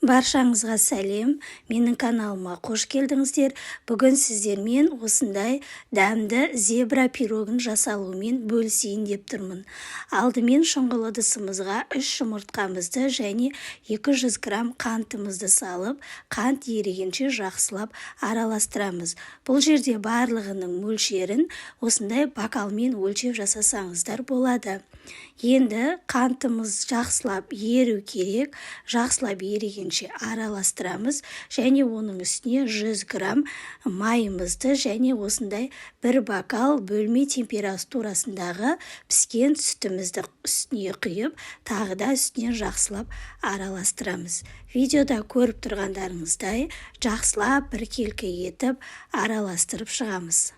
Баршаңызға сәлем, менің каналыма қош келдіңіздер. Бүгін сіздермен осындай дәмді зебра пирогын жасалуымен бөлісейін деп тұрмын. Алдымен шұңғыл ыдысымызға 3 жұмыртқамызды және 200 грамм қантымызды салып, қант ерігенше жақсылап араластырамыз. Бұл жерде барлығының мөлшерін осындай бокалмен өлшеп жасасаңыздар болады. Енді қантымыз жақсылап еру керек, жақсылап ерігенше араластырамыз және оның үстіне 100 грамм майымызды және осындай бір бокал бөлме температурасындағы піскен сүтімізді үстіне құйып, тағы да үстіне жақсылап араластырамыз. Видеода көріп тұрғандарыңыздай жақсылап біркелкі етіп араластырып шығамыз.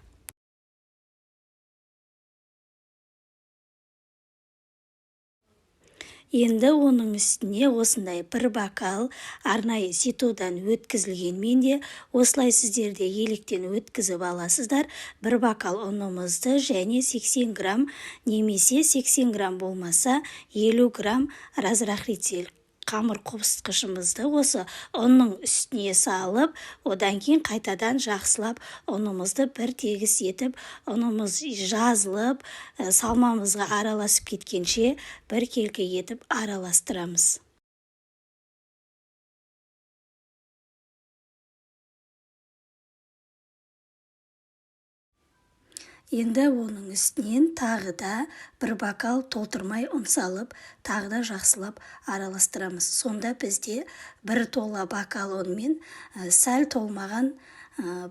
Енді оның үстіне осындай бір бокал арнайы ситодан өткізілгенмен де осылай сіздерде електен өткізіп аласыздар. Бір бокал ұнымызды және 80 грамм немесе 80 грамм болмаса 50 грамм разрыхлитель қамыр қобыстқышымызды осы ұнның үстіне салып, одан кейін қайтадан жақсылап ұнымызды бір тегіс етіп, ұнымыз жазылып, салмамызға араласып кеткенше біркелкі етіп араластырамыз. Енді оның үстінен тағы да бір бокал толтырмай ұн салып, тағы да жақсылап араластырамыз. Сонда бізде бір тола бокал ұнмен сәл толмаған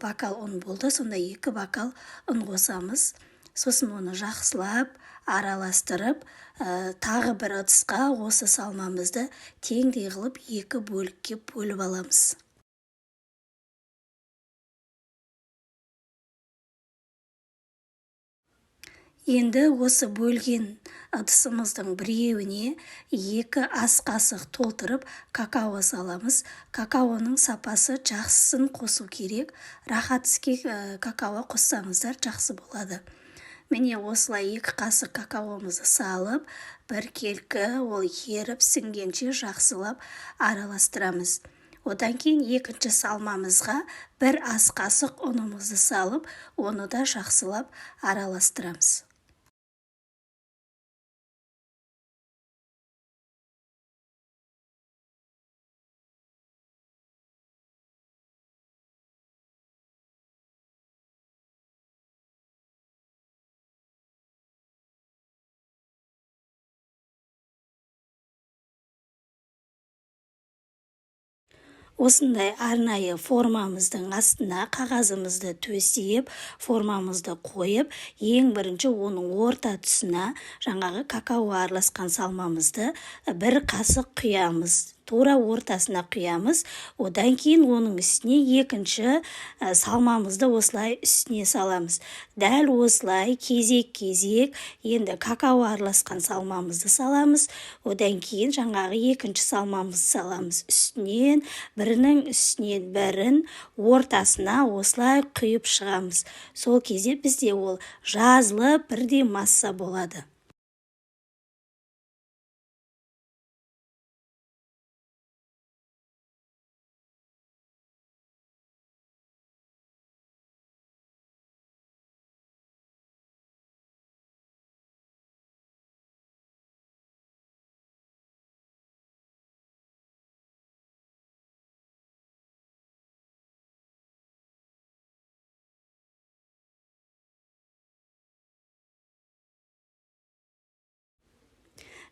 бокал ұн болды. Сонда 2 бокал ұн қосамыз. Сосын оны жақсылап араластырып, тағы бір ыдысқа осы салмамызды теңдей қылып 2 бөлікке бөліп аламыз. Енді осы бөлген ыдысымыздың біреуіне 2 ас қасық толтырып какао саламыз. Какаоның сапасы жақсысын қосу керек. Рахат іске какао қоссаңыздар жақсы болады. Міне осылай 2 қасық какаомызды салып, біркелкі ол еріп сіңгенше жақсылап араластырамыз. Одан кейін екінші салмамызға 1 ас қасық ұнымызды салып, оны да жақсылап араластырамыз. Осындай арнайы формамыздың астына қағазымызды төсеп, формамызды қойып, ең бірінші оның орта тұсына жаңағы какао араласқан салмамызды 1 қасық құямыз. Тура ортасына құямыз. Одан кейін оның үстіне екінші салмамызды осылай үстіне саламыз. Дәл осылай кезек-кезек енді какао араласқан салмамызды саламыз. Одан кейін жаңағы екінші салмамызды саламыз. Үстінен бірінің үстінен бірін ортасына осылай құйып шығамыз. Сол кезде бізде ол жазылып бірдей масса болады.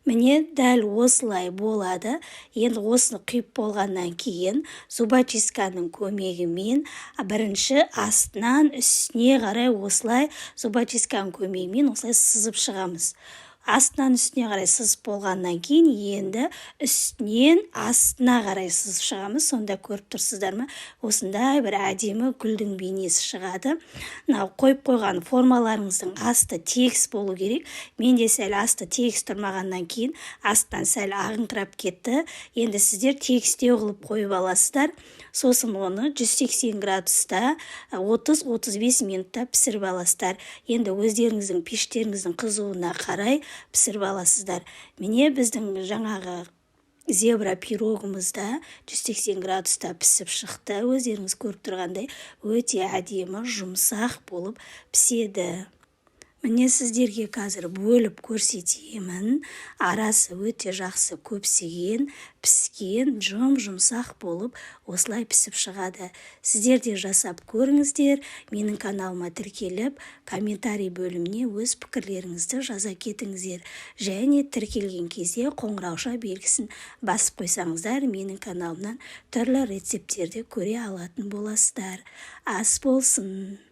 Міне дәл осылай болады. Енді осыны құйып болғаннан кейін зубочистканың көмегімен бірінші астынан үстіне қарай осылай зубочистканың көмегімен осылай сызып шығамыз. Астынан үстіне қарай сызып болғаннан кейін енді үстінен астына қарай сызып шығамыз. Сонда көріп тұрсыздар ма? Осындай бір әдемі гүлдің бейнесі шығады. Қойып қойған формаларыңыздың асты тегіс болу керек. Менде сәл асты тегіс тұрмағаннан кейін астынан сәл ағыңқырап кетті. Енді сіздер тегістеу қылып қойып аласыздар. Сосын оны 180 градуста 30-35 минутта пісіріп аласыздар. Енді өздеріңіздің пештеріңіздің қызуына қарай пісіріп аласыздар. Міне біздің жаңағы зебра пирогымыз да 180 градуста пісіп шықты. Өздеріңіз көріп тұрғандай өте әдемі жұмсақ болып піседі. Міне сіздерге қазір бөліп көрсетемін. Арасы өте жақсы көпсеген, піскен, жұмсақ болып осылай пісіп шығады. Сіздер де жасап көріңіздер. Менің каналыма тіркеліп, комментарий бөліміне өз пікірлеріңізді жаза кетіңіздер. Және тіркелген кезде қоңырауша белгісін басып қойсаңыздар, менің каналымнан түрлі рецептерді көре алатын боласыздар. Ас болсын!